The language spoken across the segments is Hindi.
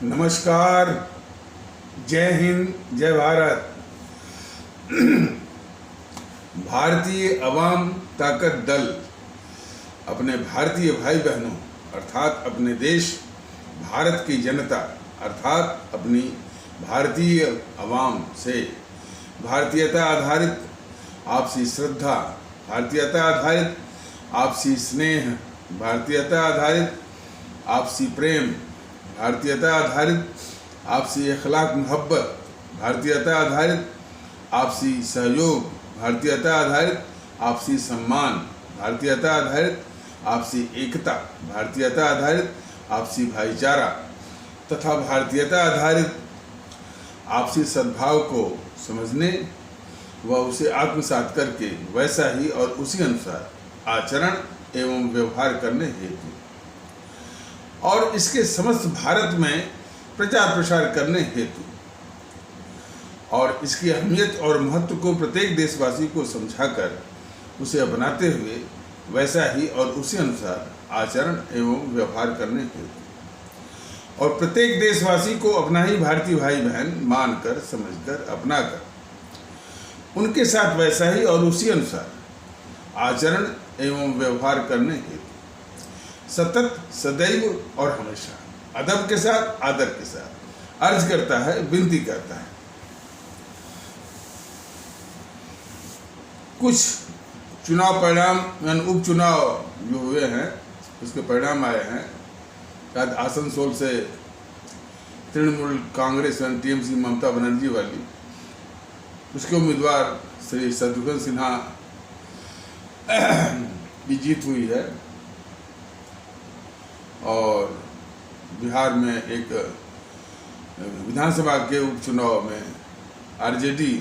नमस्कार, जय हिंद, जय भारत। भारतीय अवाम ताकत दल अपने भारतीय भाई बहनों अर्थात अपने देश भारत की जनता अर्थात अपनी भारतीय अवाम से भारतीयता आधारित आपसी श्रद्धा, भारतीयता आधारित आपसी स्नेह, भारतीयता आधारित आपसी प्रेम, भारतीयता आधारित आपसी अखलाक मोहब्बत, भारतीयता आधारित आपसी सहयोग, भारतीयता आधारित आपसी सम्मान, भारतीयता आधारित आपसी एकता, भारतीयता आधारित आपसी भाईचारा तथा भारतीयता आधारित आपसी सद्भाव को समझने व उसे आत्मसात करके वैसा ही और उसी अनुसार आचरण एवं व्यवहार करने हेतु और इसके समस्त भारत में प्रचार प्रसार करने हेतु और इसकी अहमियत और महत्व को प्रत्येक देशवासी को समझाकर उसे अपनाते हुए वैसा ही और उसी अनुसार आचरण एवं व्यवहार करने हेतु और प्रत्येक देशवासी को अपना ही भारतीय भाई बहन मानकर, समझकर, अपनाकर उनके साथ वैसा ही और उसी अनुसार आचरण एवं व्यवहार करने हेतु सतत, सदैव और हमेशा अदब के साथ, आदर के साथ अर्ज करता है, विनती करता है। कुछ चुनाव परिणाम यानी उपचुनाव जो हुए हैं उसके परिणाम आए हैं। शायद आसनसोल से तृणमूल कांग्रेस यानी टीएमसी ममता बनर्जी वाली उसके उम्मीदवार श्री शत्रुघ्न सिन्हा की जीत हुई है और बिहार में एक विधानसभा के उपचुनाव में आरजेडी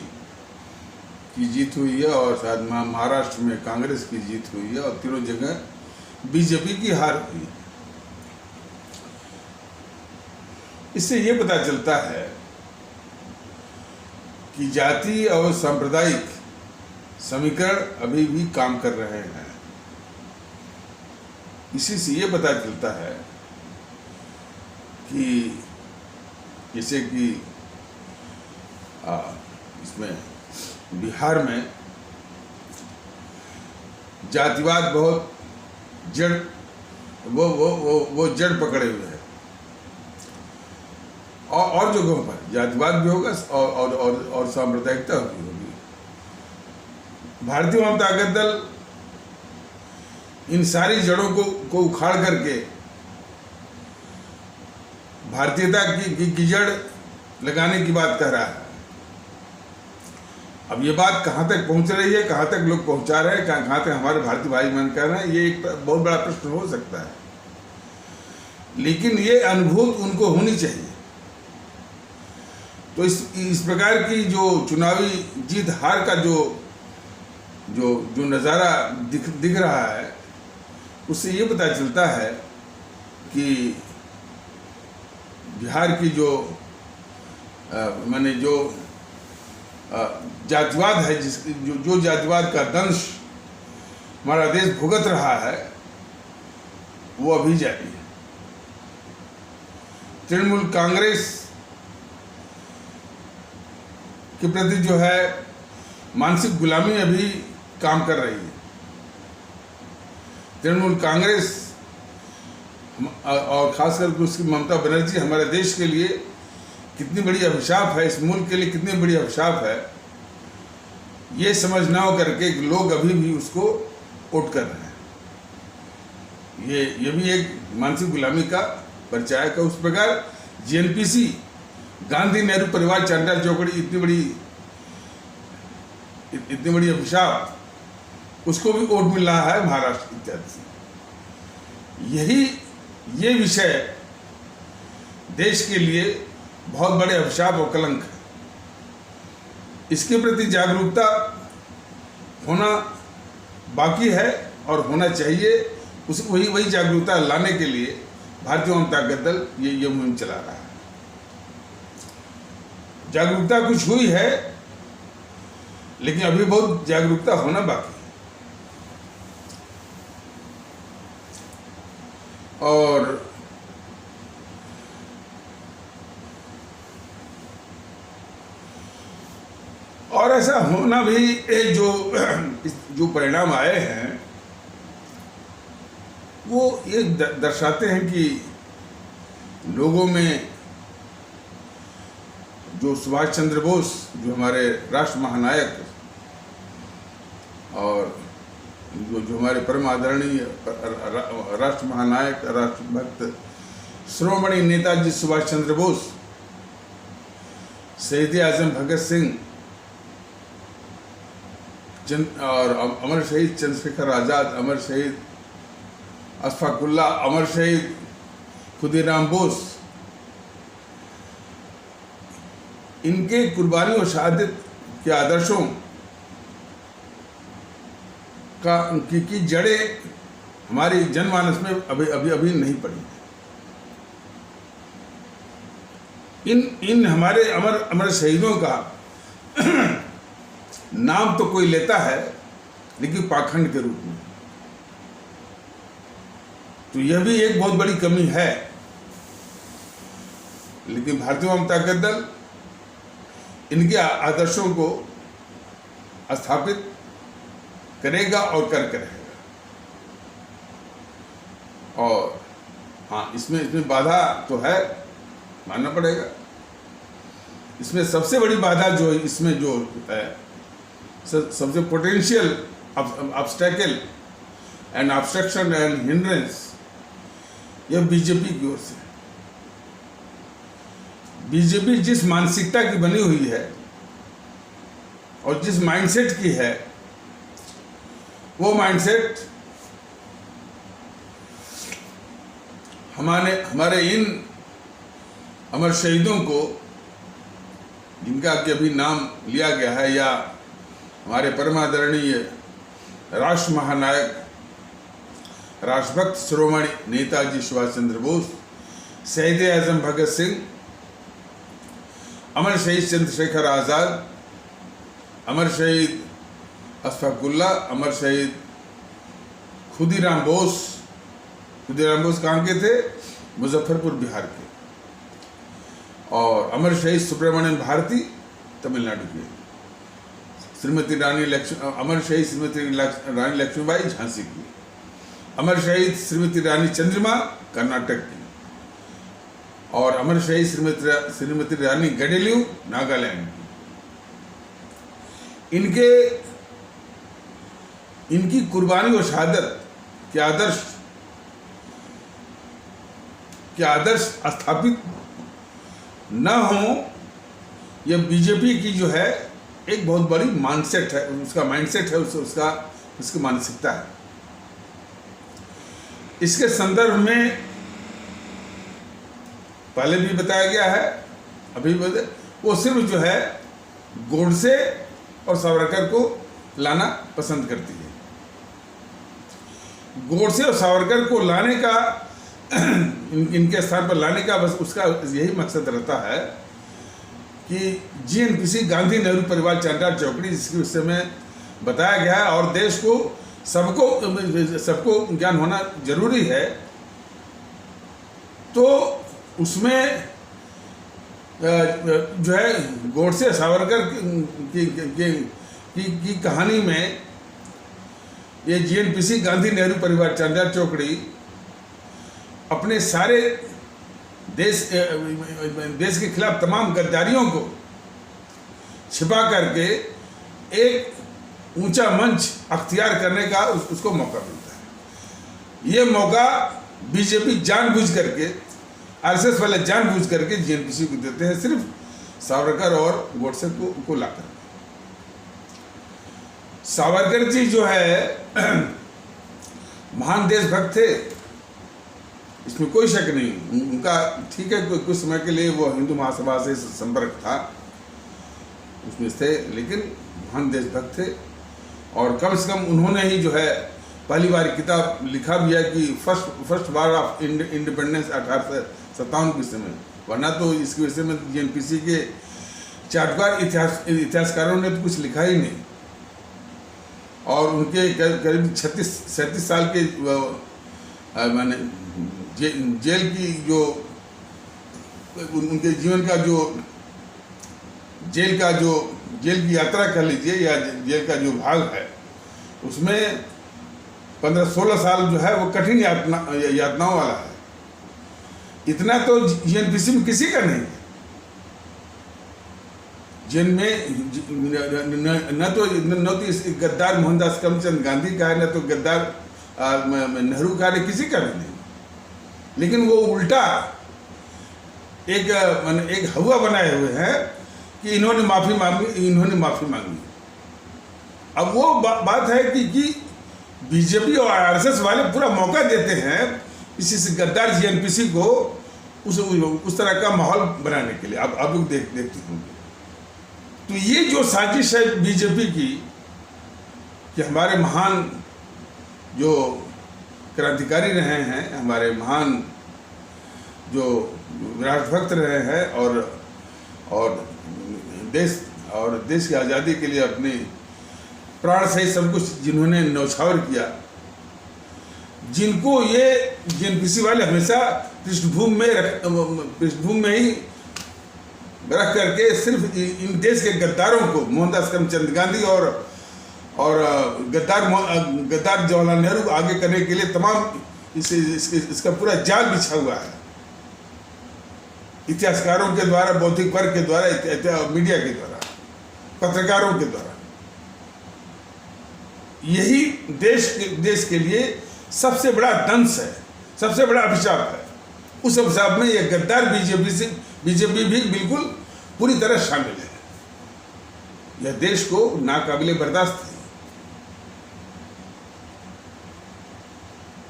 की जीत हुई है और शायद महाराष्ट्र में कांग्रेस की जीत हुई है और तीनों जगह बीजेपी की हार हुई है। इससे ये पता चलता है कि जाति और सांप्रदायिक समीकरण अभी भी काम कर रहे हैं। इसी से ये पता चलता है कि जैसे कि इसमें बिहार में जातिवाद बहुत जड़ वो जड़ पकड़े हुए है और जगहों पर जातिवाद भी होगा और सांप्रदायिकता भी होगी। भारतीय जनता ताकत दल इन सारी जड़ों को उखाड़ करके भारतीयता की जड़ लगाने की बात कह रहा है। अब ये बात कहाँ तक पहुँच रही है, कहाँ तक लोग पहुँचा रहे हैं, कहाँ तक हमारे भारतीय भाई बहन कह रहे हैं, ये एक बहुत बड़ा प्रश्न हो सकता है। लेकिन ये अनुभूति उनको होनी चाहिए। तो इस प्रकार की जो चुनावी जीत हार का जो नज़ारा दिख रहा है उससे ये पता चलता है कि बिहार की जो जातिवाद है जो जातिवाद का दंश हमारा देश भुगत रहा है वो अभी जारी है। तृणमूल कांग्रेस के प्रति जो है मानसिक गुलामी अभी काम कर रही है। तृणमूल कांग्रेस और खासकर उसकी ममता बनर्जी हमारे देश के लिए कितनी बड़ी अभिशाप है, इस मुल्क के लिए कितनी बड़ी अभिशाप है, ये समझ ना हो करके लोग अभी भी उसको वोट कर रहे हैं। ये भी एक मानसिक गुलामी का परिचायक है। उस प्रकार जीएनपीसी, गांधी नेहरू परिवार चांडाल चौकड़ी इतनी बड़ी अभिशाप उसको भी वोट मिल रहा है महाराष्ट्र इत्यादि से। ये विषय देश के लिए बहुत बड़े अभिशाप और कलंक है। इसके प्रति जागरूकता होना बाकी है और होना चाहिए। वही जागरूकता लाने के लिए भारतीय जनता ताकत दल ये मुहिम चला रहा है। जागरूकता कुछ हुई है लेकिन अभी बहुत जागरूकता होना बाकी है। और और ऐसा होना भी जो परिणाम आए हैं वो ये दर्शाते हैं कि लोगों में जो सुभाष चंद्र बोस, जो हमारे राष्ट्र महानायक और जो हमारे परम आदरणीय राष्ट्र महानायक, राष्ट्रभक्त शिरोमणि नेताजी सुभाष चंद्र बोस, शहीद आजम भगत सिंह और अमर शहीद चंद्रशेखर आज़ाद, अमर शहीद अशफाक उल्लाह, अमर शहीद खुदीराम बोस, इनके कुर्बानी और शहादत के आदर्शों की जड़ें हमारी जनमानस में अभी नहीं पड़ी। इन हमारे अमर शहीदों का नाम तो कोई लेता है, लेकिन पाखंड के रूप में। तो यह भी एक बहुत बड़ी कमी है। लेकिन भारतीय जनता दल इनके आदर्शों को स्थापित करेगा और करके रहेगा। और हाँ, इसमें बाधा तो है, मानना पड़ेगा। इसमें सबसे बड़ी बाधा जो इसमें जो है, सबसे potential obstacle and obstruction and hindrance, यह बीजेपी की ओर से। बीजेपी जिस मानसिकता की बनी हुई है और जिस माइंडसेट की है, वो माइंडसेट हमारे इन अमर शहीदों को, जिनका अभी नाम लिया गया है, या हमारे परमादरणीय राष्ट्र महानायक, राष्ट्रभक्त शिरोमणि नेताजी सुभाष चंद्र बोस, शहीद आजम भगत सिंह, अमर शहीद चंद्रशेखर आज़ाद, अमर शहीद अशफाक उल्लाह, अमर शहीद खुदीराम बोस। खुदीराम बोस कहाँ के थे? मुजफ्फरपुर, बिहार के। और अमर शहीद सुब्रमण्यम भारती, तमिलनाडु के। अमर शहीद श्रीमती रानी लक्ष्मीबाई, झांसी की। अमर शहीद श्रीमती रानी चंद्रमा, कर्नाटक की। और अमर शहीद श्रीमती रानी गडेलियू, नागालैंड की। इनकी कुर्बानी और शहादत के आदर्श स्थापित न हो, यह बीजेपी की जो है एक बहुत बड़ी माइंडसेट है, उसका माइंडसेट है, उसकी मानसिकता है। इसके संदर्भ में पहले भी बताया गया है, अभी वो सिर्फ जो है गोडसे और सावरकर को लाना पसंद करती है। गोडसे और सावरकर को लाने का इनके स्थान पर लाने का बस उसका यही मकसद रहता है कि जीएनपीसी, गांधी नेहरू परिवार चांडाल चौकड़ी, जिसके विषय में बताया गया है और देश को सबको ज्ञान होना जरूरी है, तो उसमें जो है गोडसे सावरकर की कहानी में ये जीएनपीसी, गांधी नेहरू परिवार चांडाल चौकड़ी अपने सारे देश के खिलाफ तमाम गद्दारियों को छिपा करके एक ऊंचा मंच अख्तियार करने का उसको मौका मिलता है। ये मौका बीजेपी जानबूझ करके, आरएसएस वाले जानबूझ करके जीएनपीसी को देते हैं, सिर्फ सावरकर और गोडसे को लाकर। सावरकर जी जो है महान देशभक्त थे, इसमें कोई शक नहीं। उनका ठीक है, कुछ समय के लिए वो हिंदू महासभा से संपर्क था, उसमें थे, लेकिन महान देशभक्त थे। और कम से कम उन्होंने ही जो है पहली बार किताब लिखा भी है कि फर्स्ट वार ऑफ इंडिपेंडेंस 1857 के समय, वरना तो इसके विषय में जीएनपीसी के चाटुकार इतिहासकारों ने तो कुछ लिखा ही नहीं। और उनके करीब 36-37 साल के माने जेल की जो उनके जीवन का जो जेल का जो जेल की यात्रा कर लीजिए या जेल का जो भाग है, उसमें 15-16 साल जो है वो कठिन यातनाओं वाला है। इतना तो जीएनपीसी में किसी का नहीं है। जेल में न तो इस गद्दार मोहनदास करमचंद गांधी का है, न तो गद्दार नेहरू का है, किसी का भी नहीं। लेकिन वो उल्टा एक हवा बनाए हुए हैं कि इन्होंने माफी मांगी। अब वो बात है कि बीजेपी और आरएसएस वाले पूरा मौका देते हैं इस गद्दार जीएनपीसी को उस तरह का माहौल बनाने के लिए। अब आप लोग देखते होंगे। तो ये जो साजिश है बीजेपी की कि हमारे महान जो क्रांतिकारी रहे हैं, हमारे महान जो राष्ट्रभक्त रहे हैं और देश की आज़ादी के लिए अपनी प्राण सहित सब कुछ जिन्होंने न्यौछावर किया, जिनको ये जीएनपीसी वाले हमेशा पृष्ठभूमि में ही रख करके सिर्फ इन देश के गद्दारों को, मोहनदास करमचंद गांधी और गद्दार जवाहरलाल नेहरू को आगे करने के लिए तमाम इसका पूरा जाल बिछा हुआ है, इतिहासकारों के द्वारा, बौद्धिक वर्ग के द्वारा, मीडिया के द्वारा, पत्रकारों के द्वारा। यही देश के लिए सबसे बड़ा दंश है, सबसे बड़ा अभिशाप है। उस अभिशाप में यह गद्दार बीजेपी भी बिल्कुल पूरी तरह शामिल है। यह देश को नाकाबिले बर्दाश्त है।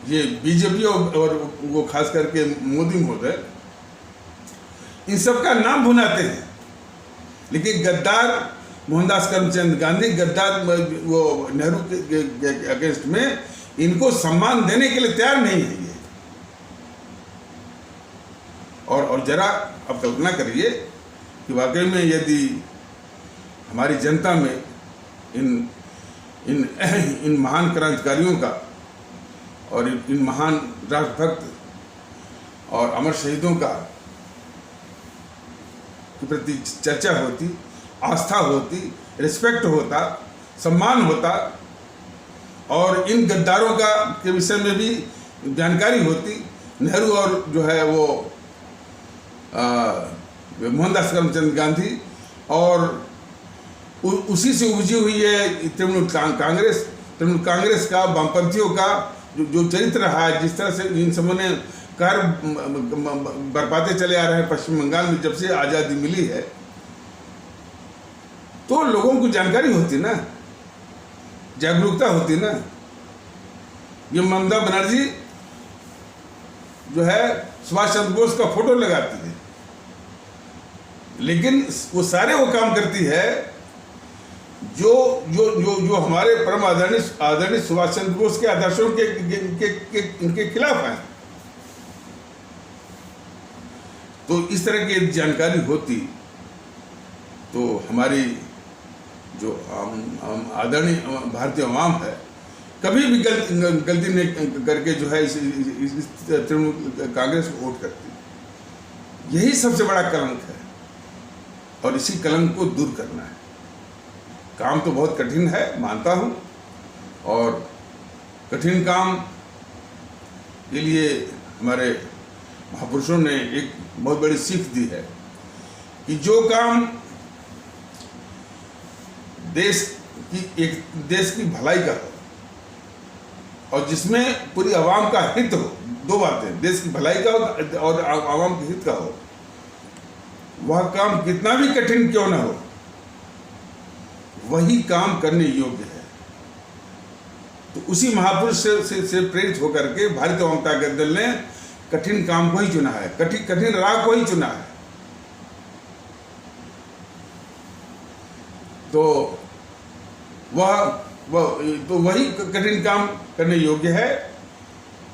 ये बीजेपी और वो खास करके मोदी महोदय इन सब का नाम भुनाते हैं, लेकिन गद्दार मोहनदास करमचंद गांधी, गद्दार वो नेहरू के अगेंस्ट में इनको सम्मान देने के लिए तैयार नहीं है ये। और जरा अब कल्पना करिए कि वाकई में यदि हमारी जनता में इन महान क्रांतिकारियों का और इन महान राष्ट्रभक्त और अमर शहीदों का के प्रति चर्चा होती, आस्था होती, रिस्पेक्ट होता, सम्मान होता, और इन गद्दारों के विषय में भी जानकारी होती। नेहरू और जो है वो मोहनदास करमचंद गांधी और उसी से उपजी हुई है तृणमूल कांग्रेस का, वामपंथियों का जो चरित्र रहा है, जिस तरह से इन सबों ने बरपाते चले आ रहे हैं पश्चिम बंगाल में जब से आज़ादी मिली है, तो लोगों को जानकारी होती ना, जागरूकता होती ना। ये ममता बनर्जी जो है सुभाष चंद्र बोस का फोटो लगाती है, लेकिन वो सारे वो काम करती है जो हमारे परम आदरणीय सुभाष चंद्र बोस के आदर्शों के खिलाफ है। तो इस तरह की जानकारी होती तो हमारी जो आदरणीय भारतीय अवाम है कभी भी गलती नहीं करके जो है इस तृणमूल कांग्रेस को वोट करती। यही सबसे बड़ा कलंक है और इसी कलंक को दूर करना है। काम तो बहुत कठिन है, मानता हूँ, और कठिन काम के लिए हमारे महापुरुषों ने एक बहुत बड़ी सीख दी है कि जो काम देश की भलाई का हो और जिसमें पूरी आवाम का हित हो, दो बातें, देश की भलाई का हो और आवाम के हित का हो, वह काम कितना भी कठिन क्यों ना हो, वही काम करने योग्य है। तो उसी महापुरुष से प्रेरित होकर के भारतीय जनता दल ने कठिन काम को ही चुना है, कठिन राह को ही चुना है। तो वही कठिन काम करने योग्य है।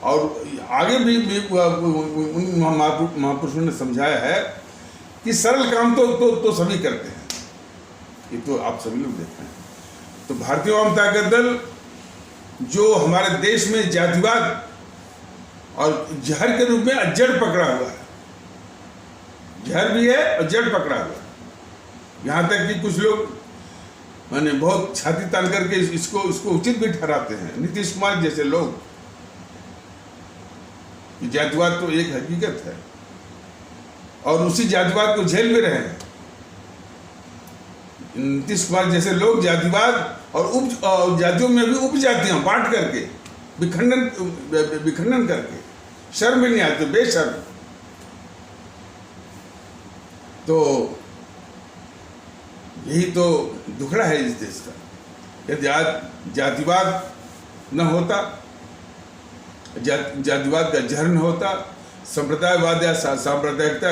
और आगे भी उन महापुरुषों ने समझाया है कि सरल काम तो सभी करते हैं, ये तो आप सभी लोग देखते हैं। तो भारतीय जनता दल जो हमारे देश में जातिवाद और जहर के रूप में जड़ पकड़ा हुआ है, जहर भी है और जड़ पकड़ा हुआ है। यहाँ तक कि कुछ लोग माने बहुत छाती तान करके इसको उचित भी ठहराते हैं नीतीश कुमार जैसे लोग कि जातिवाद तो एक हकीकत है और उसी जातिवाद को झेल भी रहे हैं। नीतीश कुमार जैसे लोग जातिवाद और जातियों में भी उपजातियां बांट करके विखंडन करके शर्म भी नहीं आती, बेशर्म। तो यही तो दुखड़ा है इस देश का। यदि जातिवाद न होता, जातिवाद का जहर न होता, संप्रदायवाद या सांप्रदायिकता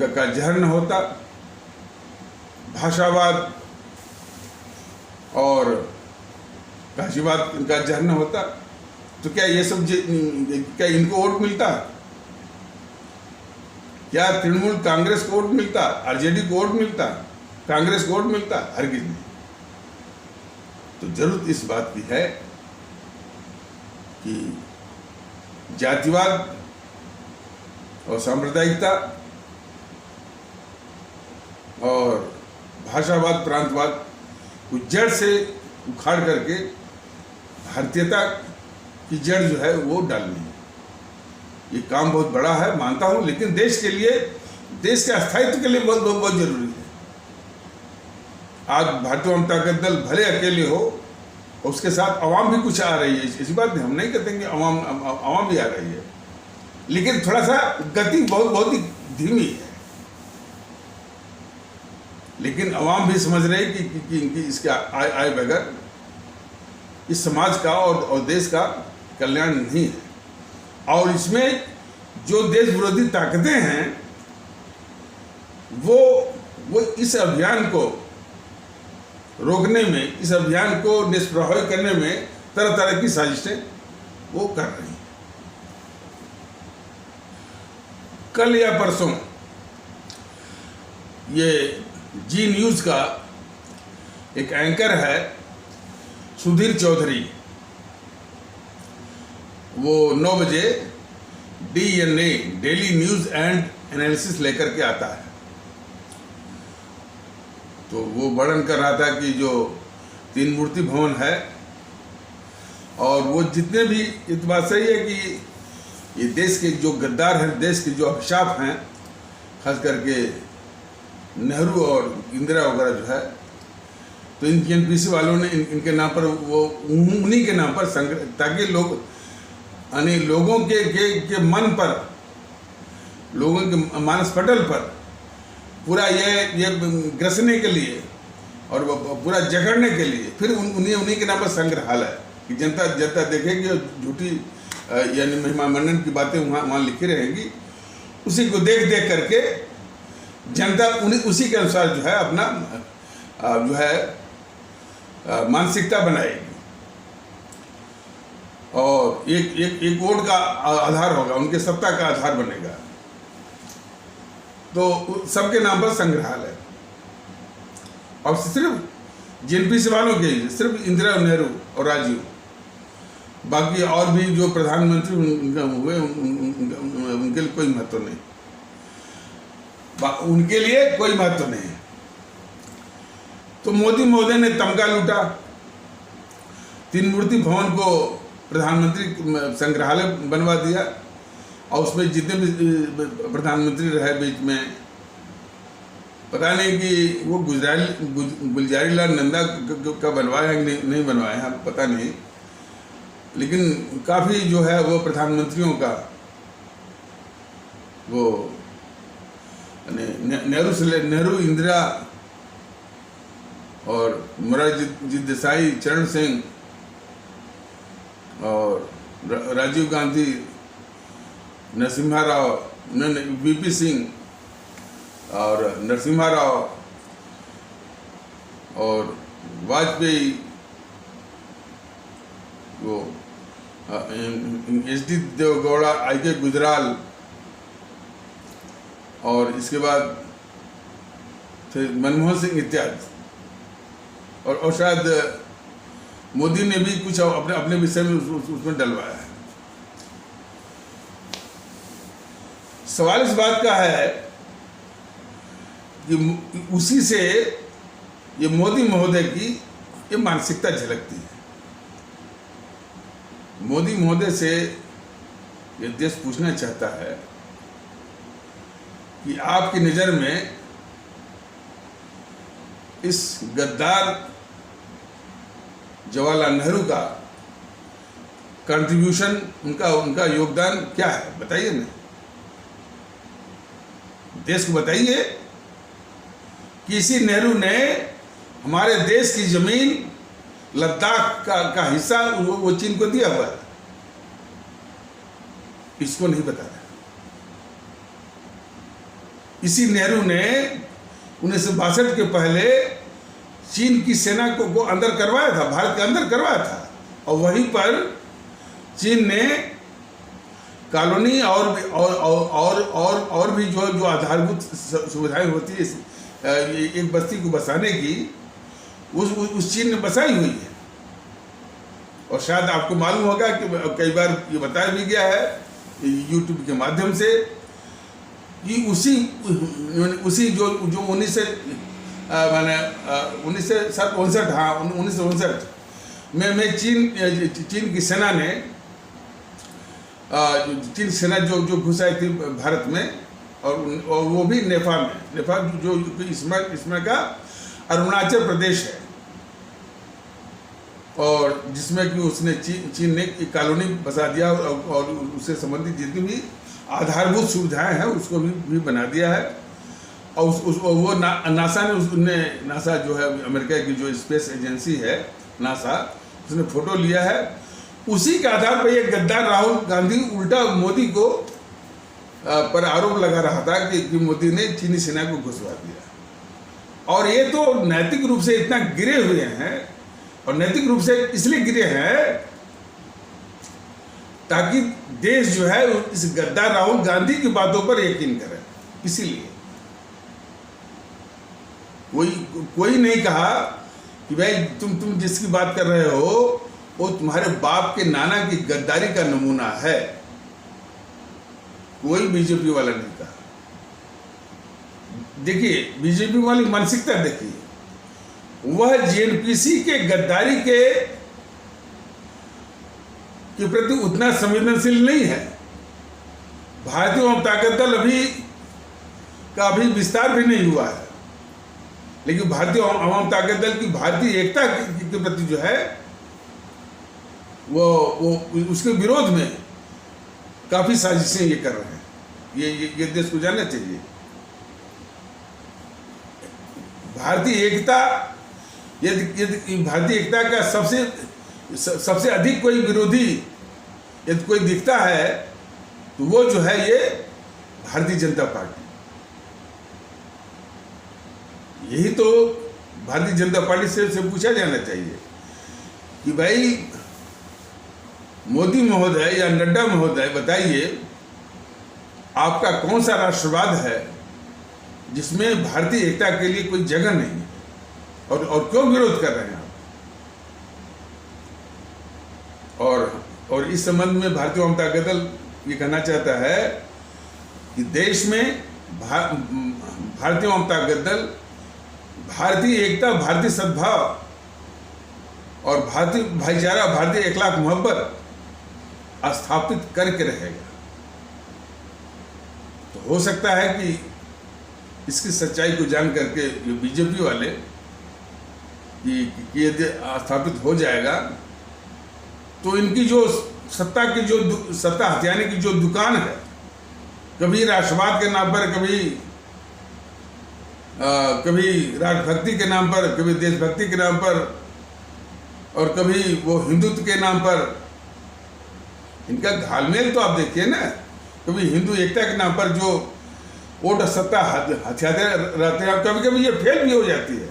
का जहर न होता, भाषावाद और भाषीवाद का जहर न होता, तो क्या ये सब क्या इनको वोट मिलता? क्या तृणमूल कांग्रेस को वोट मिलता? आरजेडी को वोट मिलता? कांग्रेस को वोट मिलता? हरगिज नहीं। तो जरूरत इस बात की है कि जातिवाद और सांप्रदायिकता और भाषावाद, प्रांतवाद को जड़ से उखाड़ करके भारतीयता की जड़ जो है वो डालनी है। ये काम बहुत बड़ा है, मानता हूं, लेकिन देश के लिए, देश के स्थायित्व के लिए बहुत बहुत बहुत जरूरी है। आज भारतीय जनता दल भले अकेले हो, उसके साथ अवाम भी कुछ आ रही है, इसी बात में हम नहीं कहते कि अवाम भी आ रही है, लेकिन थोड़ा सा गति बहुत ही धीमी है। लेकिन अवाम भी समझ रहे कि इसके आए बगैर इस समाज का और देश का कल्याण नहीं है। और इसमें जो देश विरोधी ताकतें हैं वो इस अभियान को रोकने में, इस अभियान को निष्प्रभावी करने में तरह तरह की साजिशें वो कर रही हैं। कल या परसों ये जी न्यूज़ का एक एंकर है सुधीर चौधरी, वो 9 बजे DNA daily news and analysis लेकर के आता है। तो वो वर्णन कर रहा था कि जो 3 मूर्ति भवन है, और वो जितने भी, इस बात सही है कि ये देश के जो गद्दार हैं, देश के जो अभिशाप हैं, खास करके नेहरू और इंदिरा वगैरह जो है, तो इन NPC वालों ने इनके नाम पर, वो उन्हीं के नाम पर संग्रह, ताकि लोग यानी लोगों के मन पर, लोगों के मानस पटल पर पूरा ये ग्रसने के लिए और पूरा जगड़ने के लिए फिर उन्हीं के नाम पर संग्रहालय कि जनता देखेगी और झूठी यानी महिमा मंडन की बातें वहाँ लिखी रहेंगी। उसी को देख करके जनता उसी के अनुसार जो है अपना जो है मानसिकता बनाएगी और एक वोट का आधार होगा, उनके सत्ता का आधार बनेगा। तो सबके नाम पर संग्रहालय, और सिर्फ JNPC वालों के, सिर्फ इंदिरा, नेहरू और राजीव, बाकी और भी जो प्रधानमंत्री हुए उनके लिए कोई महत्व नहीं, उनके लिए कोई महत्व नहीं। तो मोदी महोदय ने तमगा लूटा, 3 मूर्ति भवन को प्रधानमंत्री संग्रहालय बनवा दिया, और उसमें जितने भी प्रधानमंत्री रहे बीच में, पता नहीं कि वो गुलजारी लाल नंदा का बनवाया है कि नहीं बनवाया है, पता नहीं, लेकिन काफ़ी जो है वो प्रधानमंत्रियों का वो नेहरू, इंदिरा और मोरारजी देसाई, चरण सिंह और राजीव गांधी, नरसिम्हा राव, VP सिंह और नरसिम्हा राव और वाजपेयी, वो HD देवगौड़ा, IK गुजराल, और इसके बाद फिर मनमोहन सिंह इत्यादि, और शायद मोदी ने भी कुछ अपने विषय में उसमें डलवाया है। सवाल इस बात का है कि उसी से ये मोदी महोदय की ये मानसिकता झलकती है। मोदी महोदय से ये देश पूछना चाहता है कि आपकी नज़र में इस गद्दार जवाहरलाल नेहरू का कंट्रीब्यूशन, उनका योगदान क्या है, बताइए ना, देश को बताइए कि इसी नेहरू ने हमारे देश की जमीन लद्दाख का हिस्सा वो चीन को दिया हुआ है। इसको नहीं बता रहा। इसी नेहरू ने 1962 के पहले चीन की सेना को अंदर करवाया था, भारत के अंदर करवाया था, और वहीं पर चीन ने कॉलोनी और भी जो आधारभूत सुविधाएं होती है एक बस्ती को बसाने की, उस चीन ने बसाई हुई है। और शायद आपको मालूम होगा कि कई बार ये बताया भी गया है यूट्यूब के माध्यम से कि उसी जो 1959 में चीन की सेना ने चीन सेना जो घुस आई थी भारत में, और वो भी नेपाल में, नेपाल जो इसमें का अरुणाचल प्रदेश है, और जिसमें कि उसने चीन ने कॉलोनी बसा दिया और उससे संबंधित जितनी भी आधारभूत सुविधाएं हैं उसको भी बना दिया है। और वो नासा जो है अमेरिका की जो स्पेस एजेंसी है नासा, उसने फोटो लिया है। उसी के आधार पर ये गद्दार राहुल गांधी उल्टा मोदी को पर आरोप लगा रहा था कि मोदी ने चीनी सेना को घुसवा दिया। और ये तो नैतिक रूप से इतना गिरे हुए हैं, और नैतिक रूप से इसलिए गिरे हैं ताकि देश जो है इस गद्दार राहुल गांधी की बातों पर यकीन करे। इसीलिए कोई नहीं कहा कि भाई तुम जिसकी बात कर रहे हो वो तुम्हारे बाप के नाना की गद्दारी का नमूना है। कोई बीजेपी वाला नहीं कहा। देखिए बीजेपी वाली मानसिकता देखिए, वह जेएनपीसी के गद्दारी के प्रति उतना संवेदनशील नहीं है। भारतीय जनता दल अभी विस्तार भी नहीं हुआ है, लेकिन भारतीय आवाम ताकत दल की भारतीय एकता के प्रति जो है वो उसके विरोध में काफी साजिशें ये कर रहे हैं। ये देश को जानना चाहिए। भारतीय एकता, यदि भारतीय एकता का सबसे अधिक कोई विरोधी यदि कोई दिखता है तो वो जो है ये भारतीय जनता पार्टी। यही तो भारतीय जनता पार्टी से पूछा जाना चाहिए कि भाई मोदी महोदय या नड्डा महोदय बताइए, आपका कौन सा राष्ट्रवाद है जिसमें भारतीय एकता के लिए कोई जगह नहीं है, और क्यों विरोध कर रहे हैं आप? और इस संबंध में भारतीय जनता दल ये कहना चाहता है कि देश में भारतीय जनता दल भारतीय एकता, भारतीय सद्भाव और भारतीय भाईचारा, भारतीय इखलाक मोहब्बत स्थापित करके रहेगा। तो हो सकता है कि इसकी सच्चाई को जान करके ये बीजेपी वाले कि यदि स्थापित हो जाएगा तो इनकी जो सत्ता हथियाने की जो दुकान है, कभी राष्ट्रवाद के नाम पर, कभी राष्ट्रभक्ति के नाम पर, कभी देशभक्ति के नाम पर, और कभी वो हिंदुत्व के नाम पर, इनका घालमेल तो आप देखिए ना। कभी हिंदू एकता के नाम पर जो वोट सत्ता हथियाते रहते हैं, कभी कभी ये फेल भी हो जाती है।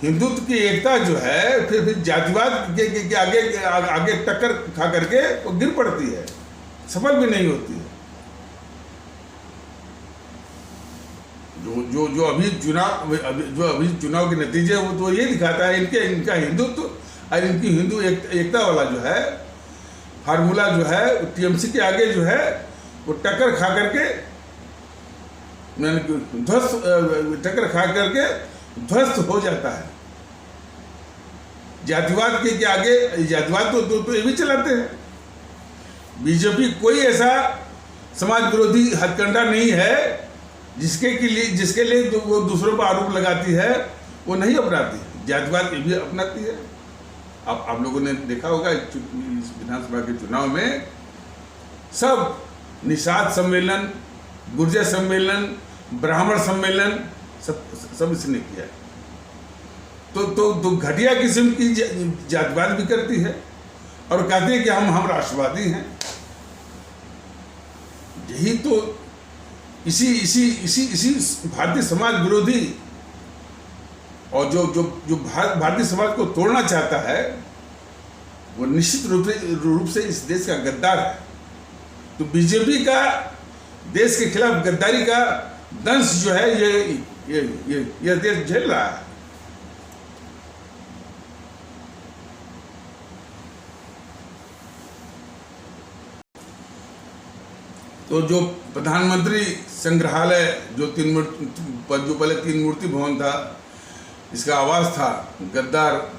हिंदुत्व की एकता जो है फिर जातिवाद के आगे टक्कर खा करके वो गिर पड़ती है, सफल भी नहीं होती है। जो अभी चुनाव के नतीजे वो तो ये दिखाता है इनका हिंदुत्व और इनकी हिंदू एकता वाला जो है फार्मूला जो है टीएमसी के आगे जो है वो टक्कर खा करके ध्वस्त हो जाता है। जातिवाद के आगे जातिवाद तो ये भी चलाते हैं। बीजेपी कोई ऐसा समाज विरोधी हथकंडा नहीं है जिसके लिए जो वो दूसरों पर आरोप लगाती है वो नहीं अपनाती। जातिवाद ये भी अपनाती है। आप लोगों ने देखा होगा इस विधानसभा के चुनाव में सब निषाद सम्मेलन, गुर्जर सम्मेलन, ब्राह्मण सम्मेलन सब इसने किया है। तो घटिया किस्म की जातिवाद भी करती है और कहती है कि हम राष्ट्रवादी हैं। यही तो इसी भारतीय समाज विरोधी और जो भारतीय समाज को तोड़ना चाहता है वो निश्चित रूप से इस देश का गद्दार है। तो बीजेपी का देश के खिलाफ गद्दारी का दंश जो है ये देश झेल रहा है। तो जो प्रधानमंत्री संग्रहालय जो पहले 3 मूर्ति भवन था, इसका आवास था गद्दार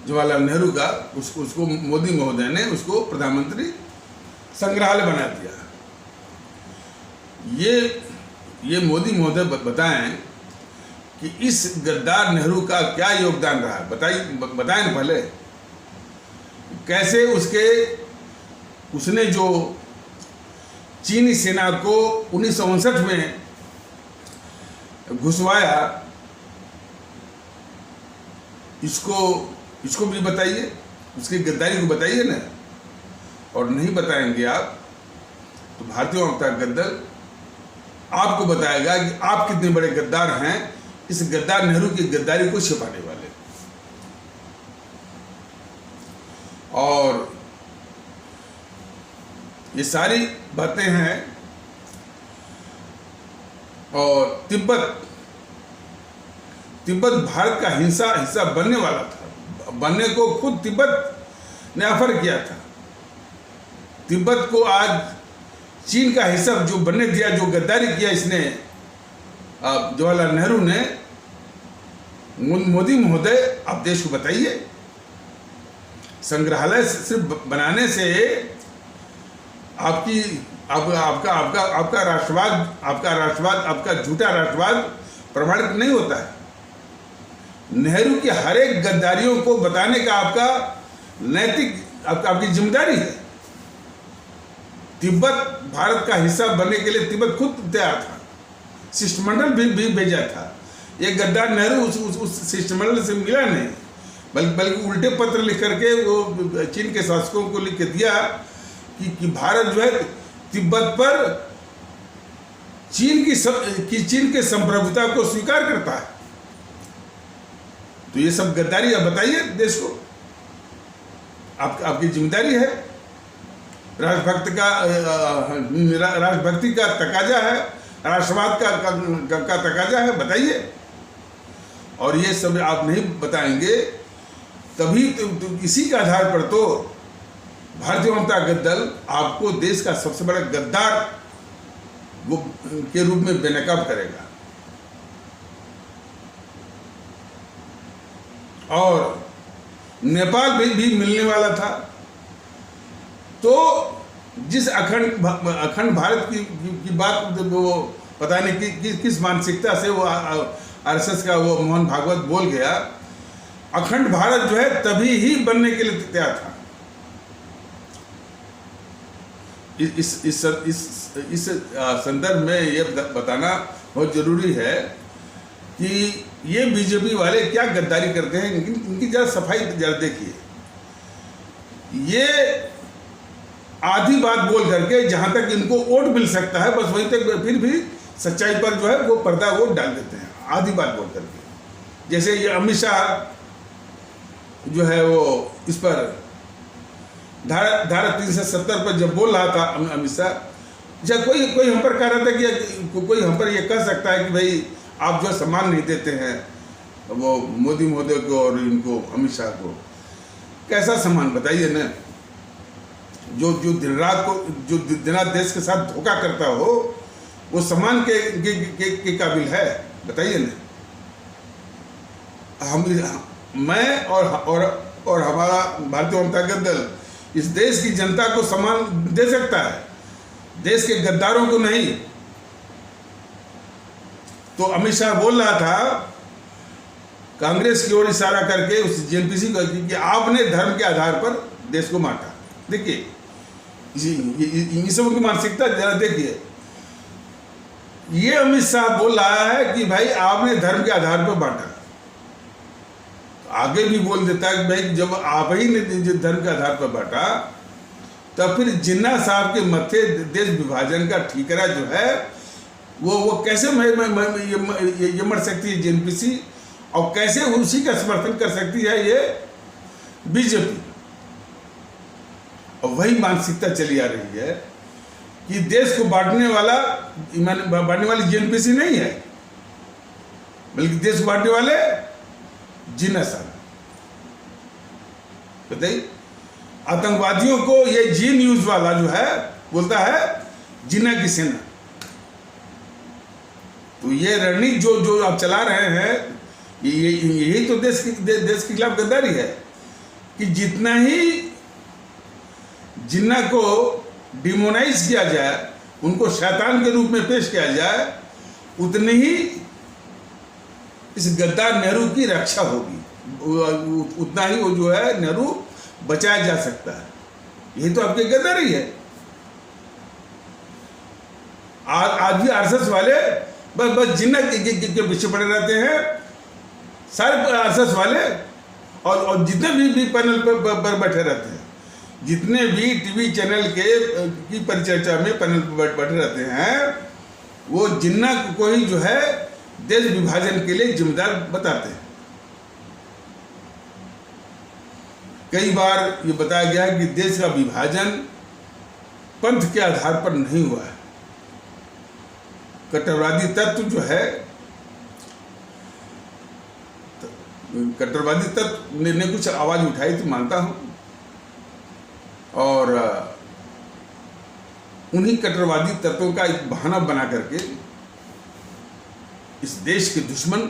जवाहरलाल नेहरू का, उसको मोदी महोदय ने उसको प्रधानमंत्री संग्रहालय बना दिया। ये मोदी महोदय बताएं कि इस गद्दार नेहरू का क्या योगदान रहा है। बताएं न पहले कैसे उसने जो चीनी सेना को 1959 में घुसवाया, इसको भी बताइए, उसकी गद्दारी को बताइए ना। और नहीं बताएंगे आप तो भारतीय जनता गद्दल आपको बताएगा कि आप कितने बड़े गद्दार हैं, इस गद्दार नेहरू की गद्दारी को छिपाने वाले। और ये सारी बातें हैं। और तिब्बत भारत का हिस्सा बनने वाला था, बनने को खुद तिब्बत ने ऑफर किया था। तिब्बत को आज चीन का हिस्सा जो बनने दिया, जो गद्दारी किया इसने जवाहरलाल नेहरू ने। मोदी महोदय आप देश को बताइए, संग्रहालय सिर्फ बनाने से आपका राष्ट्रवाद, आपका झूठा राष्ट्रवाद प्रमाणित नहीं होता है। नेहरू की हर एक गद्दारियों को बताने का आपका नैतिक आपकी जिम्मेदारी है। तिब्बत भारत का हिस्सा बनने के लिए तिब्बत खुद तैयार था, शिष्टमंडल भी भेजा था। ये गद्दार नेहरू उस शिष्टमंडल से मिला नहीं, बल्कि उल्टे पत्र लिख करके वो चीन के शासकों को लिख के दिया कि भारत जो है तिब्बत पर चीन के संप्रभुता को स्वीकार करता है। तो ये सब गद्दारी आप बताइए देश को, आपकी जिम्मेदारी है। राष्ट्रभक्ति का तकाजा है, राष्ट्रवाद का तकाजा है, बताइए। और ये सब आप नहीं बताएंगे तभी तो इसी के आधार पर तो भारतीय जनता दल आपको देश का सबसे बड़ा गद्दार वो के रूप में बेनकाब करेगा। और नेपाल भी मिलने वाला था। तो जिस अखंड भारत की बात वो पता नहीं किस मानसिकता से वो आरएसएस का वो मोहन भागवत बोल गया, अखंड भारत जो है तभी ही बनने के लिए तैयार था। इस संदर्भ में ये बताना बहुत जरूरी है कि ये बीजेपी वाले क्या गद्दारी करते हैं। इनकी जरा सफाई जरा देखिए। ये आधी बात बोल करके जहां तक इनको वोट मिल सकता है बस वहीं तक फिर भी सच्चाई पर जो है वो पर्दा वोट डाल देते हैं, आधी बात बोल करके। जैसे ये अमित शाह जो है वो इस पर धारा 370 पर जब बोल रहा था अमित शाह, जब कोई हम पर कह रहा था कि कोई हम पर ये कह सकता है कि भाई आप जो सम्मान नहीं देते हैं वो मोदी महोदय को और इनको अमित शाह को, कैसा सम्मान बताइए ना। जो दिन रात देश के साथ धोखा करता हो वो सम्मान के काबिल है, बताइए ना। मैं और हमारा भारतीय जनता दल इस देश की जनता को सम्मान दे सकता है, देश के गद्दारों को नहीं। तो अमित शाह बोल रहा था कांग्रेस की ओर इशारा करके उस जेएनपीसी को कि आपने धर्म के आधार पर देश को बांटा। देखिए इन सबों की मानसिकता जरा देखिए, ये अमित शाह बोल रहा है कि भाई आपने धर्म के आधार पर बांटा। आगे भी बोल देता है कि भाई जब आप ही ने धर्म के आधार पर बांटा तब फिर जिन्ना साहब के मत्थे देश विभाजन का ठीकरा जो है वो कैसे ये मर सकती है जेएनपीसी, और कैसे उसी का समर्थन कर सकती है ये बीजेपी। और वही मानसिकता चली आ रही है कि देश को बांटने वाली जेएनपीसी नहीं है, बल्कि देश को बांटने वाले जिन्ना साहब। बताइए, आतंकवादियों को ये जी न्यूज वाला जो है बोलता है जिन्ना की सेना। तो ये रणनीति जो आप चला रहे हैं, यही तो देश के खिलाफ गद्दारी है कि जितना ही जिन्ना को डिमोनाइज किया जाए, उनको शैतान के रूप में पेश किया जाए, उतनी ही इस गद्दार नेहरू की रक्षा होगी, उतना ही वो जो है नेहरू बचाया जा सकता है। यही तो आपकी गद्दारी है। आज भी आरएसएस वाले बस जिन्ना के पीछे पड़े रहते हैं, सारे आरएसएस वाले, और जितने भी पैनल पर बैठे रहते हैं, जितने भी टीवी चैनल की परिचर्चा में पैनल पर बैठे रहते हैं, वो जिन्ना को ही जो है देश विभाजन के लिए जिम्मेदार बताते हैं। कई बार ये बताया गया है कि देश का विभाजन पंथ के आधार पर नहीं हुआ है। कट्टरवादी तत्व जो है, कट्टरवादी तत्व ने कुछ आवाज उठाई तो मानता हूं, और उन्हीं कट्टरवादी तत्वों का एक बहाना बना करके इस देश के दुश्मन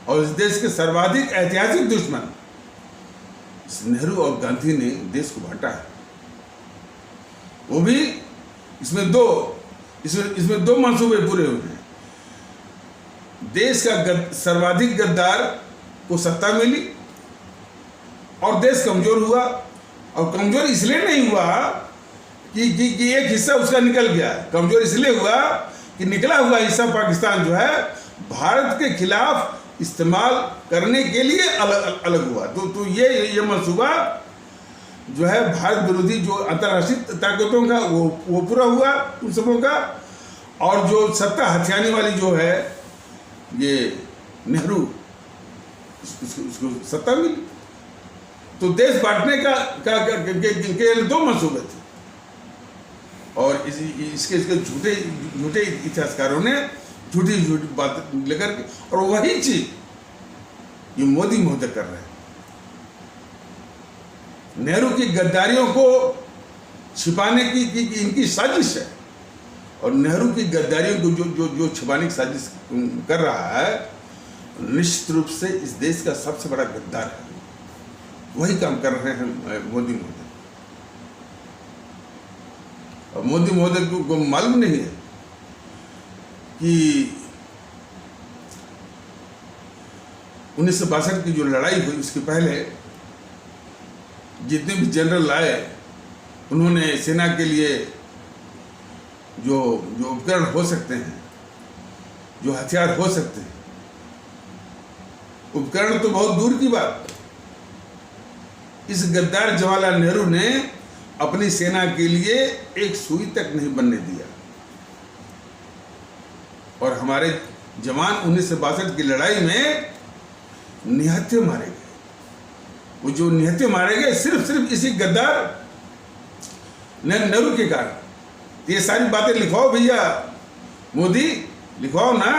और इस देश के सर्वाधिक ऐतिहासिक दुश्मन नेहरू और गांधी ने देश को बांटा है। वो भी इसमें दो मंसूबे पूरे हुए हैं। देश का सर्वाधिक गद्दार को सत्ता मिली और देश कमजोर हुआ, और कमजोर इसलिए नहीं हुआ कि एक हिस्सा उसका निकल गया, कमजोर इसलिए हुआ कि निकला हुआ हिस्सा पाकिस्तान जो है भारत के खिलाफ इस्तेमाल करने के लिए अलग हुआ। तो ये मंसूबा जो है भारत विरोधी जो अंतर्राष्ट्रीय ताकतों का वो पूरा हुआ उन सबों का, और जो सत्ता हथियाने वाली जो है ये नेहरू, उसको सत्ता मिली। तो देश बांटने के दो मंसूबे थे, और इसके झूठे इतिहासकारों ने झूठी बात लेकर के, और वही चीज ये मोदी महोदय कर रहे हैं। नेहरू की गद्दारियों को छिपाने की इनकी साजिश है, और नेहरू की गद्दारियों को जो छिपाने की साजिश कर रहा है, निश्चित रूप से इस देश का सबसे बड़ा गद्दार है। वही काम कर रहे हैं मोदी महोदय। और मोदी महोदय को मालूम नहीं है कि 1962 की जो लड़ाई हुई उसके पहले जितने भी जनरल आए, उन्होंने सेना के लिए जो उपकरण हो सकते हैं, जो हथियार हो सकते हैं, उपकरण तो बहुत दूर की बात, इस गद्दार जवाहरलाल नेहरू ने अपनी सेना के लिए एक सुई तक नहीं बनने दिया। और हमारे जवान 1962 की लड़ाई में निहत्थे मारे गए। वो जो निहत्थे मारे गए सिर्फ इसी गद्दार नेहरू के कारण। ये सारी बातें लिखवाओ भैया, मोदी लिखवाओ ना,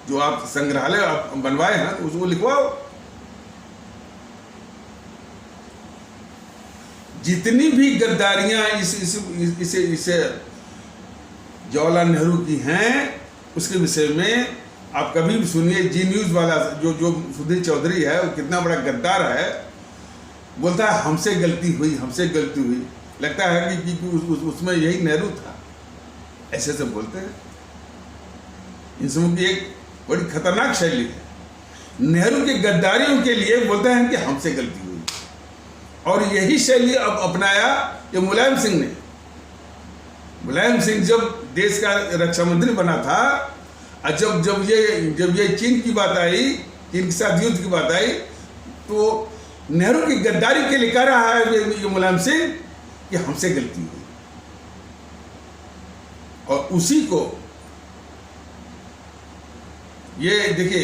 जो आप संग्रहालय आप बनवाए हैं उसको लिखवाओ। जितनी भी गद्दारियां इसे जवाहरलाल नेहरू की हैं, उसके विषय में आप कभी भी सुनिए, जी न्यूज़ वाला जो सुधीर चौधरी है, वो कितना बड़ा गद्दार है। बोलता है हमसे गलती हुई, हमसे गलती हुई। लगता है कि उसमें यही नेहरू था। ऐसे से बोलते हैं। इन सबों की एक बड़ी खतरनाक शैली है। नेहरू के गद्दारियों के लिए बोलते हैं कि हमसे गलती हुई, और यही शैली अब अपनाया ये मुलायम सिंह ने। मुलायम सिंह जब देश का रक्षा मंत्री बना था, और जब ये चीन की बात आई, चीन के साथ युद्ध की बात आई, तो नेहरू की गद्दारी के लिए कह रहा है ये मुलायम सिंह कि हमसे गलती हुई। और उसी को ये देखिए,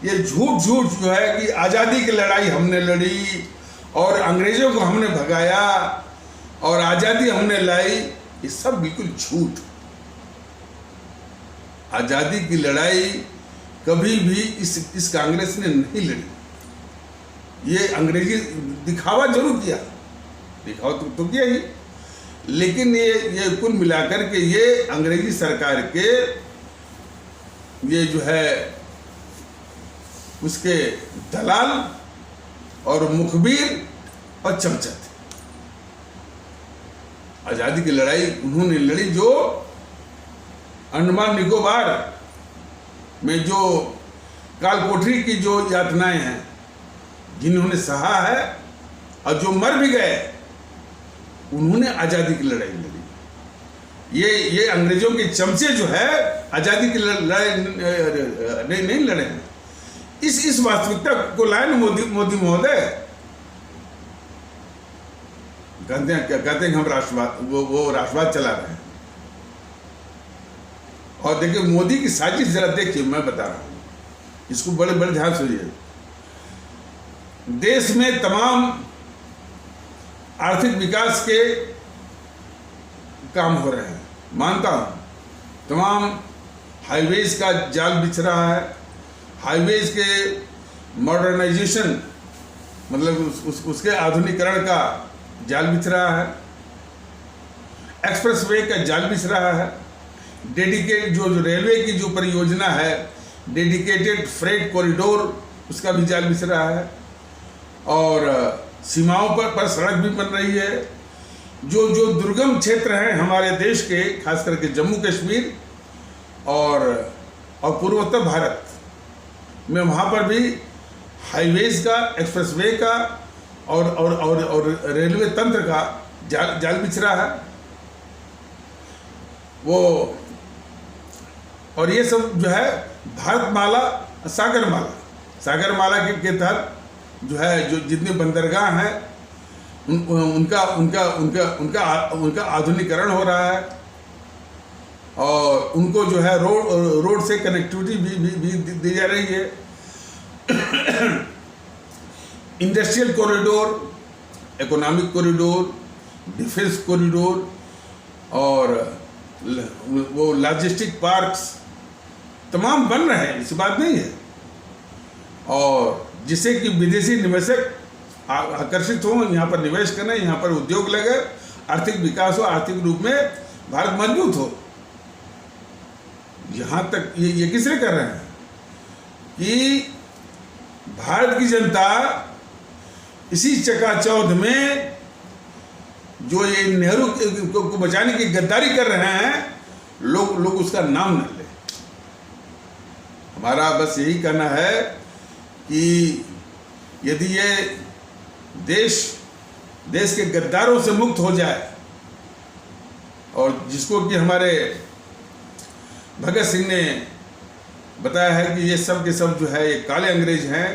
ये झूठ जो है कि आज़ादी की लड़ाई हमने लड़ी और अंग्रेजों को हमने भगाया और आज़ादी हमने लाई, ये सब बिल्कुल झूठ। आज़ादी की लड़ाई कभी भी इस कांग्रेस ने नहीं लड़ी। ये अंग्रेजी दिखावा जरूर किया, दिखावा तो किया ही, लेकिन ये कुल मिलाकर के ये अंग्रेजी सरकार के ये जो है उसके दलाल और मुखबिर और चमचा थे। आज़ादी की लड़ाई उन्होंने लड़ी जो अंडमान निकोबार में जो कालकोठरी की जो यातनाएं हैं, जिन्होंने सहा है और जो मर भी गए, उन्होंने आज़ादी की लड़ाई लड़ी। ये अंग्रेजों के चमचे जो है आज़ादी की लड़ाई नहीं लड़े हैं। इस वास्तविकता को लाए ना मोदी महोदय। कहते हैं हम राष्ट्रवाद, वो राष्ट्रवाद चला रहे हैं। और देखिए मोदी की साजिश जरा देखिए, मैं बता रहा हूं, इसको बड़े बड़े ध्यान से सुनिए। देश में तमाम आर्थिक विकास के काम हो रहे हैं, मानता हूं। तमाम हाईवेज का जाल बिछ रहा है, हाईवेज के मॉडर्नाइजेशन मतलब उसके आधुनिकीकरण का जाल बिछ रहा है, एक्सप्रेसवे का जाल बिछ रहा है, डेडिकेट जो रेलवे की जो परियोजना है, डेडिकेटेड फ्रेट कॉरिडोर, उसका भी जाल बिछ रहा है, और सीमाओं पर सड़क भी बन रही है। जो दुर्गम क्षेत्र हैं हमारे देश के, खास करके जम्मू कश्मीर और पूर्वोत्तर भारत में, वहाँ पर भी हाईवेज का, एक्सप्रेसवे का और रेलवे तंत्र का जाल बिछ रहा है। वो और ये सब जो है भारतमाला, सागरमाला के तहत जो है, जो जितने बंदरगाह हैं उनका आधुनिकीकरण हो रहा है, और उनको जो है रोड से कनेक्टिविटी भी दी जा रही है। Industrial corridor, economic corridor, defence corridor और वो लॉजिस्टिक पार्क्स तमाम बन रहे हैं, ऐसी बात नहीं है। और जिससे कि विदेशी निवेशक आकर्षित हो, यहाँ पर निवेश करें, यहाँ पर उद्योग लगे, आर्थिक विकास हो, आर्थिक रूप में भारत मजबूत हो। यहाँ तक ये किसने कर रहे हैं कि भारत की जनता इसी चकाचौंध में जो ये नेहरू को बचाने की गद्दारी कर रहे हैं, लोग उसका नाम न ले। हमारा बस यही कहना है कि यदि ये देश के गद्दारों से मुक्त हो जाए, और जिसको कि हमारे भगत सिंह ने बताया है कि ये सब के सब जो है ये काले अंग्रेज हैं,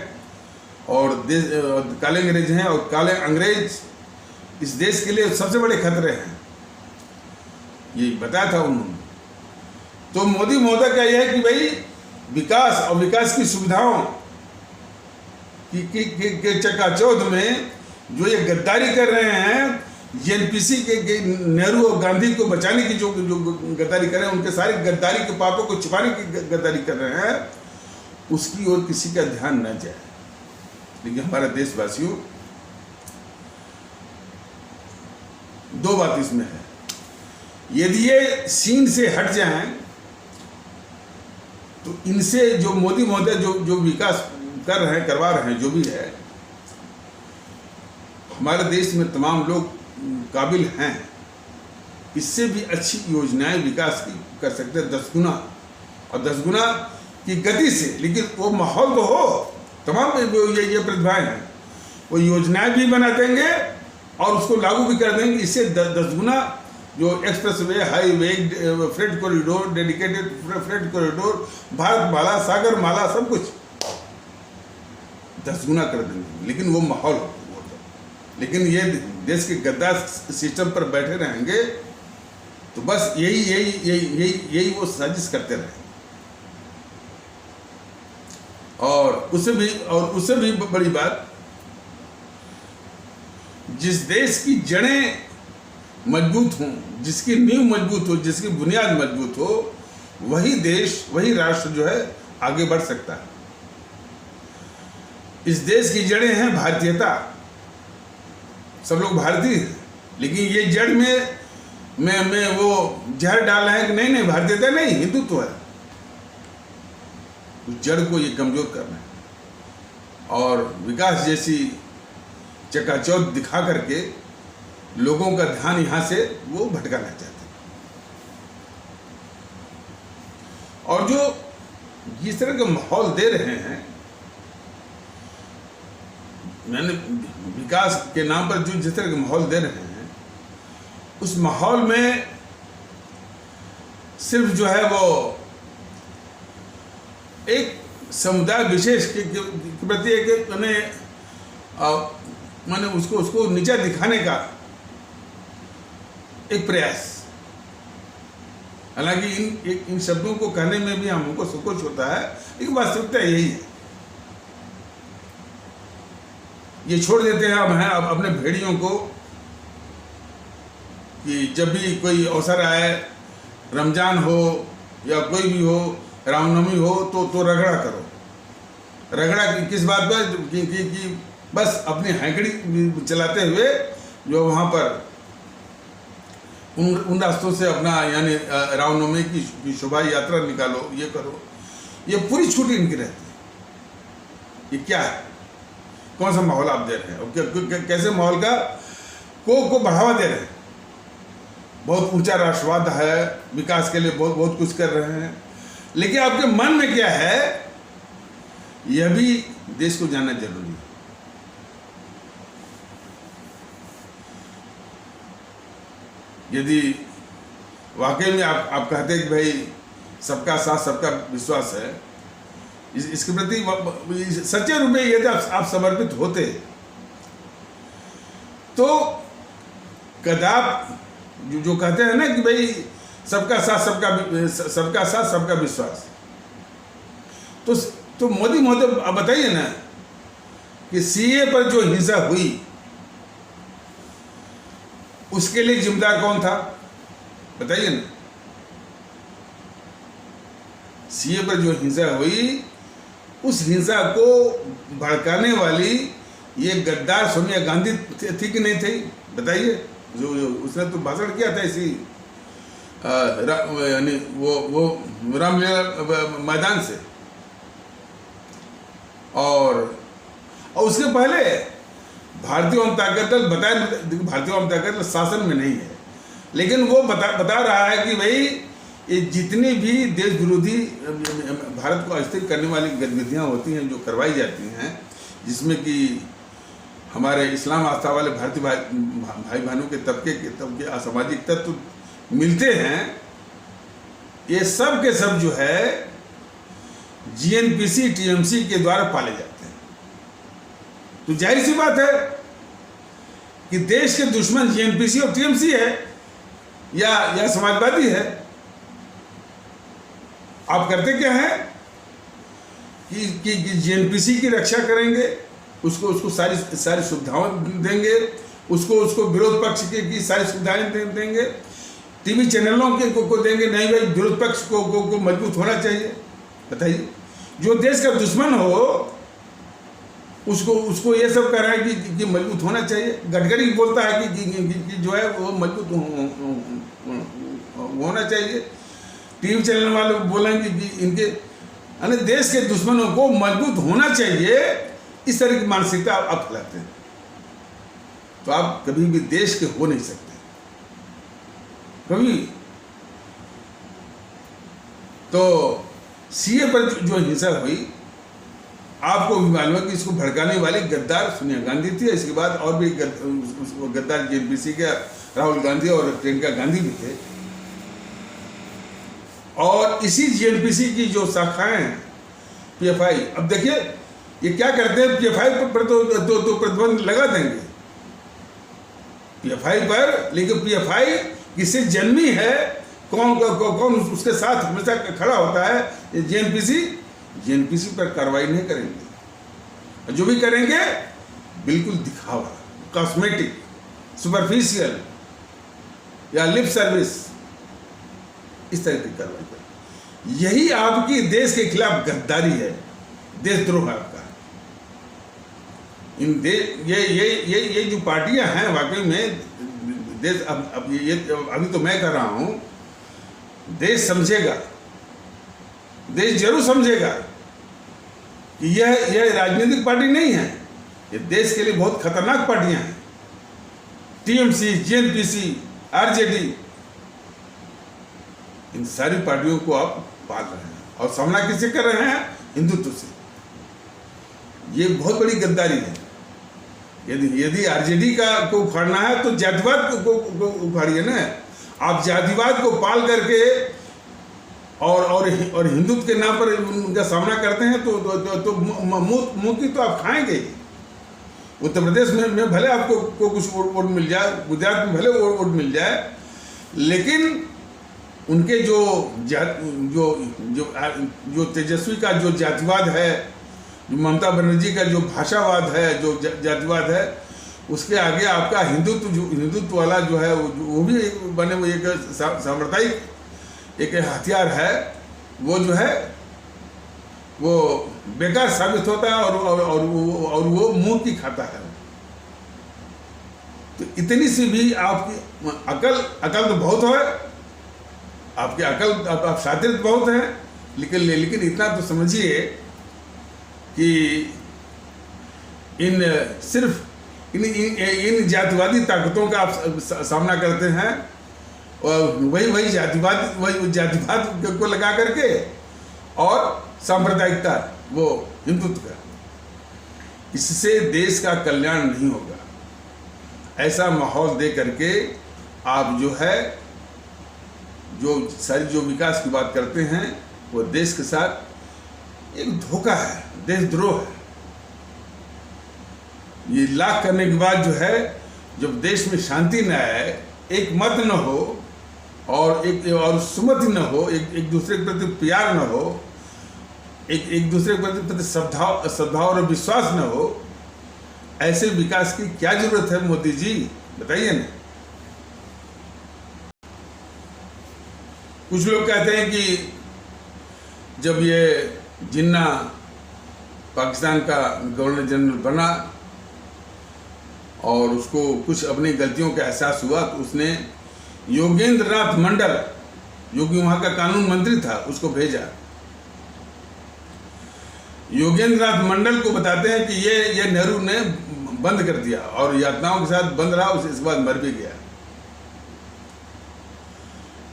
और काले अंग्रेज हैं, और काले अंग्रेज इस देश के लिए सबसे बड़े खतरे हैं, ये बताया था उन्होंने। तो मोदी महोदय का यह है कि भाई विकास और विकास की सुविधाओं के चकाचौंध में जो ये गद्दारी कर रहे हैं, एनपीसी के नेहरू और गांधी को बचाने की जो गद्दारी कर रहे हैं, उनके सारे गद्दारी के पापों को छुपाने की गद्दारी कर रहे हैं, उसकी ओर किसी का ध्यान न जाए। लेकिन हमारे देशवासियों, दो बात इसमें है। यदि ये सीन से हट जाएं तो इनसे जो मोदी महोदय जो विकास कर रहे हैं, करवा रहे हैं, जो भी है, हमारे देश में तमाम लोग काबिल हैं, इससे भी अच्छी योजनाएं विकास की कर सकते हैं 10 गुना, और 10 गुना की गति से। लेकिन वो माहौल तो हो, तमाम ये प्रतिभाएं हैं, वो योजनाएं भी बना देंगे और उसको लागू भी कर देंगे। इससे 10 गुना जो expressway, highway, freight corridor, dedicated freight corridor, Bharatmala, Sagarmala, सब कुछ 10 गुना कर देंगे। लेकिन वो माहौल हो, लेकिन ये देश के गद्दार सिस्टम पर बैठे रहेंगे तो बस यही वो साजिश करते रहे। और उससे भी बड़ी बात, जिस देश की जड़ें मजबूत हों, जिसकी नींव मजबूत हो, जिसकी बुनियाद मजबूत हो, वही देश, वही राष्ट्र जो है आगे बढ़ सकता है। इस देश की जड़ें हैं भारतीयता, सब लोग भारतीय हैं, लेकिन ये जड़ में वो जहर डाल रहे हैं कि नहीं भारतीयता नहीं, हिंदुत्व है। उस जड़ को ये कमजोर करना है और विकास जैसी चकाचौंध दिखा करके लोगों का ध्यान यहाँ से वो भटकाना चाहते हैं। और जो जिस तरह का माहौल दे रहे हैं, मैंने विकास के नाम पर जो जिस तरह का माहौल दे रहे हैं, उस माहौल में सिर्फ जो है वो एक समुदाय विशेष के प्रति एक मैंने उसको नीचा दिखाने का एक प्रयास। हालांकि इन शब्दों को कहने में भी हमको संकोच होता है, लेकिन वास्तविकता यही है। ये छोड़ देते हैं अब अपने भेड़ियों को कि जब भी कोई अवसर आए, रमजान हो या कोई भी हो, रामनवमी हो, तो रगड़ा करो। रगड़ा किस बात पर कि बस अपनी हैंकड़ी चलाते हुए जो वहाँ पर उन रास्तों से अपना यानी रामनवमी की शोभा यात्रा निकालो, ये करो। ये पूरी छुट्टी इनकी रहती है। ये क्या है, कौन सा माहौल आप दे रहे हैं, कैसे माहौल का को बढ़ावा दे रहे हैं। बहुत ऊंचा राष्ट्रवाद है, विकास के लिए बहुत कुछ कर रहे हैं, लेकिन आपके मन में क्या है, यह भी देश को जानना जरूरी है। यदि वाकई में आप कहते हैं कि भाई सबका साथ सबका विश्वास है, इसके प्रति सच्चे रूप में यदि आप समर्पित होते, तो कदाप जो कहते हैं ना कि भाई सबका साथ सबका विश्वास, तो मोदी महोदय आप बताइए ना कि सीए पर जो हिंसा हुई उसके लिए जिम्मेदार कौन था, बताइए ना। सीए पर जो हिंसा हुई, उस हिंसा को भड़काने वाली ये गद्दार सोनिया गांधी थी कि नहीं थी, बताइए। जो उसने तो भाषण किया था इसी यानी वो रामलीला मैदान से, और उसके पहले भारतीय जनता दल बताया, भारतीय जनता दल शासन में नहीं है, लेकिन वो बता रहा है कि भाई ये जितनी भी देश विरोधी भारत को अस्थिर करने वाली गतिविधियां होती हैं, जो करवाई जाती हैं, जिसमें कि हमारे इस्लाम आस्था वाले भारतीय भाई बहनों के तबके असामाजिक तत्व मिलते हैं, ये सब के सब जो है जीएनपीसी टीएमसी के द्वारा पाले जाते हैं। तो जाहिर सी बात है कि देश के दुश्मन जीएनपीसी और टीएमसी है या समाजवादी है। आप करते क्या है कि जीएनपीसी की रक्षा करेंगे, उसको सारी सुविधाएं देंगे, उसको विरोध पक्ष की सारी सुविधाएं देंगे, टीवी चैनलों को देंगे, नहीं भाई विरोध पक्ष को मजबूत होना चाहिए। बताइए, जो देश का दुश्मन हो उसको ये सब कह रहा है कि मजबूत होना चाहिए। गडकरी बोलता है कि जो है वो मजबूत होना चाहिए। टीवी चैनल वाले बोलेंगे कि इनके यानी देश के दुश्मनों को मजबूत होना चाहिए, इस तरह की मानसिकता आप फैलाते हैं, तो आप कभी भी देश के हो नहीं सकते कभी। तो सीए पर जो हिंसा हुई, आपको भी मालूम है कि इसको भड़काने वाली गद्दार सोनिया गांधी थी। इसके बाद और भी गद्दार जेएनपीसी के राहुल गांधी और प्रियंका गांधी भी थे। और इसी जेएनपीसी की जो शाखाएं हैं पीएफआई, अब देखिए ये क्या करते हैं, पीएफआई पर तो प्रतिबंध लगा देंगे पीएफआई पर, लेकिन पीएफआई किससे जन्मी है, कौन उसके साथ हमेशा खड़ा होता है, जेएनपीसी पर कार्रवाई नहीं करेंगे। जो भी करेंगे बिल्कुल दिखावा, कॉस्मेटिक, सुपरफिशियल या लिप सर्विस, इस तरह की कार्रवाई करें। यही आपकी देश के खिलाफ गद्दारी है, देशद्रोह है आपका। ये जो पार्टियां हैं वाकई में देश, अब ये अभी तो मैं कर रहा हूं, देश समझेगा, देश जरूर समझेगा कि यह राजनीतिक पार्टी नहीं है, ये देश के लिए बहुत खतरनाक पार्टियां हैं। टीएमसी, जेएनपीसी, आरजेडी, इन सारी पार्टियों को आप पाल रहे हैं और सामना किससे कर रहे हैं, हिंदुत्व से। ये बहुत बड़ी गद्दारी है। यदि आरजेडी को उखाड़ना है तो जातिवाद को उखाड़िए ना। आप जातिवाद को पाल करके और हिंदुत्व के नाम पर उनका सामना करते हैं तो मुंह की तो आप खाएंगे। उत्तर प्रदेश में भले आपको कुछ वोट मिल जाए, गुजरात में भले वोट मिल जाए, लेकिन उनके जो तेजस्वी का जो जातिवाद है, जो ममता बनर्जी का जो भाषावाद है, जो जातिवाद है, उसके आगे आपका हिंदुत्व वाला जो है वो भी बने हुए एक सांप्रदायिक एक हथियार है, वो जो है वो बेकार साबित होता है और वो मुंह की खाता है। तो इतनी सी भी आपकी अकल तो बहुत है, आपकी अकल, आप शातिर बहुत हैं, लेकिन इतना तो समझिए कि इन जातिवादी ताकतों का आप सामना करते हैं और वही जातिवाद को लगा करके और सांप्रदायिकता, वो हिंदुत्व का, इससे देश का कल्याण नहीं होगा। ऐसा माहौल दे करके आप जो है जो विकास की बात करते हैं, वो देश के साथ एक धोखा है, देशद्रोह है। ये लाख करने के बाद जो है, जब देश में शांति न आए, एक मत न हो और सुमति न हो, एक दूसरे के प्रति प्यार न हो, एक दूसरे के प्रति सद्भाव और विश्वास न हो, ऐसे विकास की क्या जरूरत है मोदी जी, बताइए ना। कुछ लोग कहते हैं कि जब ये जिन्ना पाकिस्तान का गवर्नर जनरल बना और उसको कुछ अपनी गलतियों का एहसास हुआ, तो उसने योगेंद्र नाथ मंडल, जो कि वहाँ का कानून मंत्री था, उसको भेजा। योगेंद्र नाथ मंडल को बताते हैं कि ये नेहरू ने बंद कर दिया और यातनाओं के साथ बंद रहा, उसके बाद मर भी गया।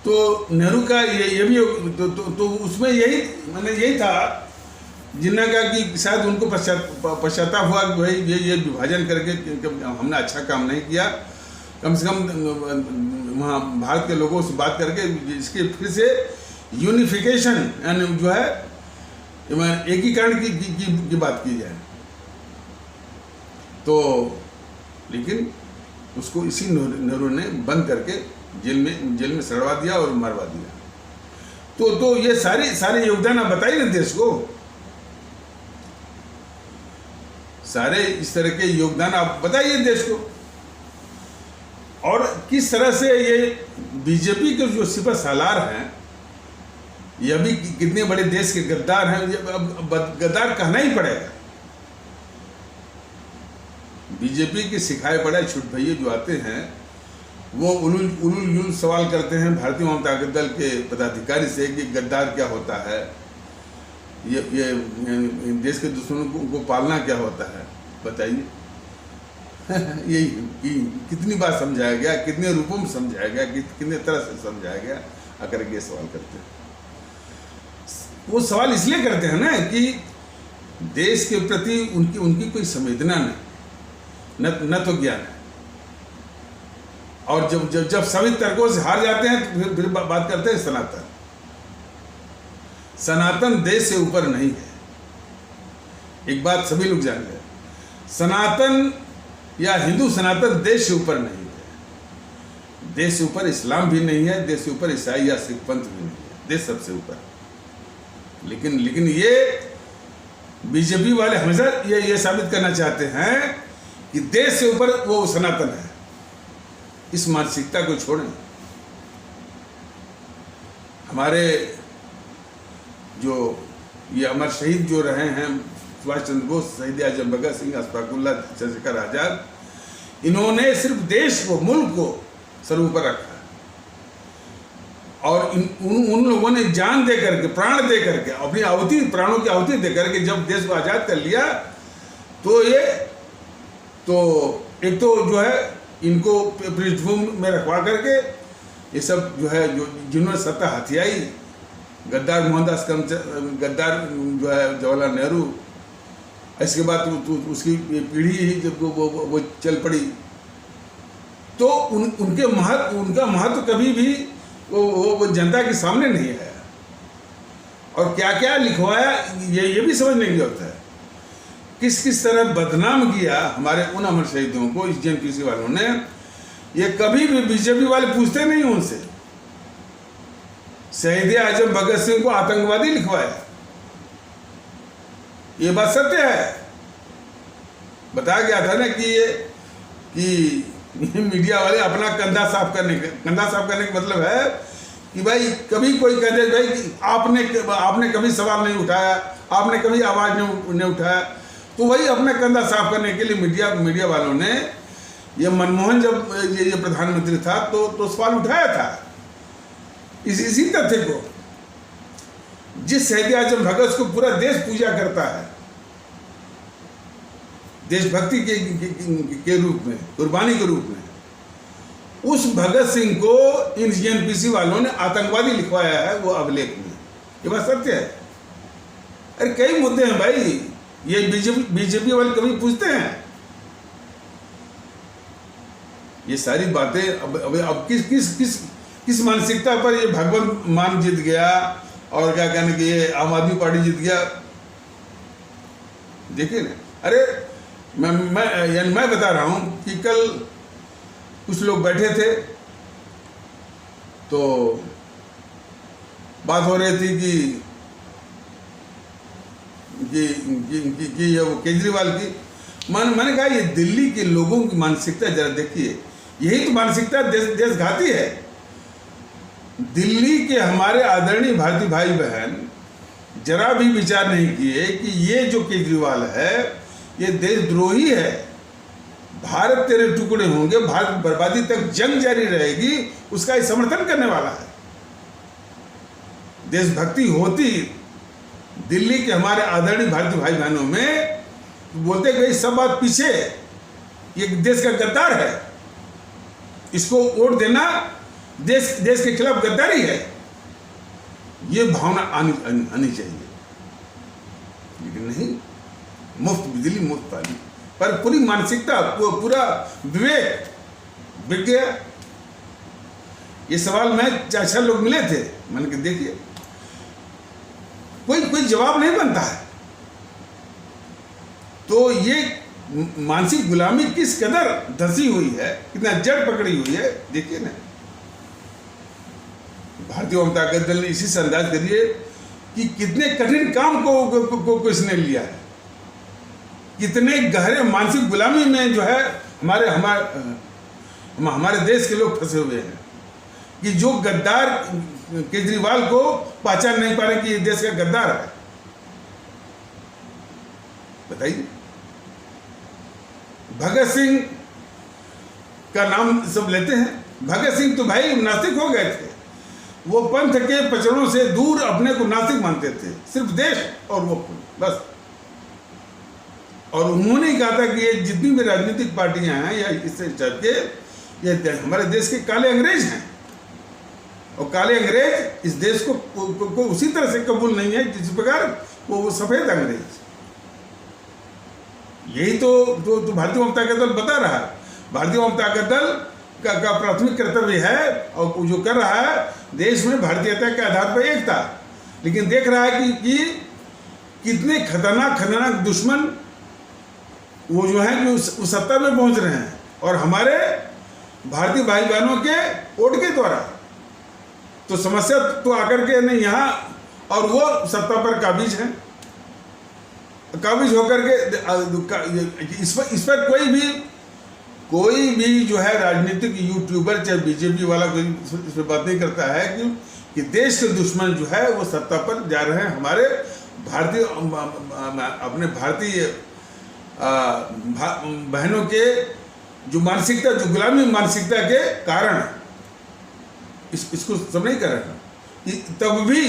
तो नेहरू का ये भी तो उसमें यही था जिन्ना का कि शायद उनको पश्चाताप हुआ कि भाई ये विभाजन करके हमने अच्छा काम नहीं किया, कम से कम वहाँ भारत के लोगों से बात करके इसके फिर से यूनिफिकेशन यानी जो है एकीकरण की बात की जाए। तो लेकिन उसको इसी नेहरू ने बंद करके जेल में सड़वा दिया और मरवा दिया। तो ये सारे योगदान आप बताइए ना देश को, सारे इस तरह के योगदान आप बताइए देश को। और किस तरह से ये बीजेपी के जो सिपह सालार हैं, ये अभी कितने बड़े देश के गद्दार हैं, अब गद्दार कहना ही पड़ेगा। बीजेपी के सिखाए पड़े छुट भैया जो आते हैं, वो उलूल सवाल करते हैं भारतीय जनता दल के पदाधिकारी से कि गद्दार क्या होता है, ये देश के दुश्मनों को पालना क्या होता है बताइए। यही कि कितनी बार समझाया गया, कितने रूपों में समझाया गया, कितने तरह से समझाया गया, आकर के सवाल करते हैं। वो सवाल इसलिए करते हैं ना कि देश के प्रति उनकी कोई संवेदना नहीं, न तो ज्ञान है। और जब सभी तर्कों से हार जाते हैं तो फिर बात करते हैं सनातन। सनातन देश से ऊपर नहीं है, एक बात सभी लोग जान गए। सनातन या हिंदू सनातन देश से ऊपर नहीं है। देश से ऊपर इस्लाम भी नहीं है, देश से ऊपर ईसाई या सिख पंथ भी नहीं है, देश सबसे ऊपर। लेकिन ये बीजेपी वाले हमेशा ये साबित करना चाहते हैं कि देश से ऊपर वो सनातन है। इस मानसिकता को छोड़ें। हमारे जो ये अमर शहीद जो रहे हैं, सुभाष चंद्र बोस, शहीद आजम भगत सिंह, अशफाकुल्लाह, चंद्रशेखर आजाद, इन्होंने सिर्फ देश को, मुल्क को सर्वोपर रखा और उन लोगों ने जान दे करके, प्राण दे करके, अपनी आहुति, प्राणों की आहुति दे करके जब देश को आज़ाद कर लिया तो एक तो जो है इनको पृष्ठभूमि में रखवा करके ये सब जो है जिन्होंने सत्ता हथियाई, गद्दार मोहनदास करमचंद, गद्दार जो है जवाहरलाल नेहरू, इसके बाद उसकी पीढ़ी ही जब वो चल पड़ी तो उनका महत्व कभी भी वो जनता के सामने नहीं है। और क्या क्या लिखवाया ये भी समझने की जरूरत है। किस तरह बदनाम किया हमारे उन अमर शहीदों को इस जेएनपीसी वालों ने, ये कभी भी बीजेपी वाले पूछते नहीं उनसे। शहीद आजम भगत सिंह को आतंकवादी लिखवाया, ये बात सत्य है। बताया गया था ना कि मीडिया वाले अपना कंधा साफ करने का मतलब है कि भाई कभी कोई कह दे भाई कि आपने कभी सवाल नहीं उठाया, आपने कभी आवाज नहीं उठाया, तो वही अपना कंधा साफ करने के लिए मीडिया वालों ने, ये मनमोहन जब ये प्रधानमंत्री था तो सवाल उठाया था इसी तथ्य को। जिस शहीद आजम भगत को पूरा देश पूजा करता है देशभक्ति के रूप में, कुर्बानी के रूप में, उस भगत सिंह को इन जेएनपीसी वालों ने आतंकवादी लिखवाया है वो अभिलेख में। ये बात सत्य है। अरे कई मुद्दे हैं भाई, ये बीजेपी वाले कभी पूछते हैं ये सारी बातें। अब किस मानसिकता पर ये भगवंत मान जीत गया और क्या कहने कि ये आम आदमी पार्टी जीत गया। देखिए ना, अरे मैं बता रहा हूं कि कल कुछ लोग बैठे थे तो बात हो रही थी कि ये वो केजरीवाल की। मैंने कहा ये दिल्ली के लोगों की मानसिकता जरा देखिए, यही तो मानसिकता देशघाती है। दिल्ली के हमारे आदरणीय भारतीय भाई बहन जरा भी विचार नहीं किए कि ये जो केजरीवाल है ये देशद्रोही है। भारत तेरे टुकड़े होंगे, भारत बर्बादी तक जंग जारी रहेगी, उसका ही समर्थन करने वाला है। देशभक्ति होती दिल्ली के हमारे आदरणीय भारतीय भाई बहनों में, बोलते गए सब बात पीछे, ये देश का गद्दार है, इसको वोट देना देश के खिलाफ गद्दारी है, ये भावना आनी चाहिए। लेकिन नहीं, मुफ्त बिजली, मुफ्त पानी, पर पूरी मानसिकता, पूरा विवेक बिक गया। ये सवाल में 4-6 लोग मिले थे, मैंने कहा देखिए कोई जवाब नहीं बनता है। तो ये मानसिक गुलामी किस कदर धसी हुई है, कितना जड़ पकड़ी हुई है, देखिए ना। भारतीय जनता दल ने इसी से अंदाज करिए कि कितने कठिन काम को इसने लिया है, कितने गहरे मानसिक गुलामी में जो है हमारे देश के लोग फंसे हुए हैं कि जो गद्दार केजरीवाल को पहचान नहीं पा रहे कि ये देश का गद्दार है। बताइए, भगत सिंह का नाम सब लेते हैं। भगत सिंह तो भाई नास्तिक हो गए थे, वो पंथ के प्रचरणों से दूर अपने को नास्तिक मानते थे, सिर्फ देश और वो खुद, बस। और उन्होंने कहा था कि ये जितनी भी राजनीतिक पार्टियां हैं या इस टाइप के, ये हमारे देश के काले अंग्रेज हैं, और काले अंग्रेज इस देश को उसी तरह से कबूल नहीं है जिस प्रकार वो सफेद अंग्रेज। यही तो भारतीय वाम ताकत दल बता रहा है। भारतीय वाम ताकत दल का प्राथमिक कर्तव्य है, और जो कर रहा है देश में भारतीयता के आधार पर एकता, लेकिन देख रहा है कि कितने खतरनाक दुश्मन वो जो है कि उस सत्ता में पहुंच रहे हैं, और हमारे भारतीय भाई बहनों के वोट के द्वारा। तो समस्या तो आकर के नहीं यहाँ, और वो सत्ता पर काबिज हैं, काबिज होकर के इस पर कोई भी जो है राजनीतिक यूट्यूबर चाहे बीजेपी वाला कोई इस पर बात नहीं करता है कि देश के दुश्मन जो है वो सत्ता पर जा रहे हैं, हमारे भारतीय अपने भारतीय बहनों के जो मानसिकता, जो गुलामी मानसिकता के कारण इसको सब नहीं कर रहे हैं। तब भी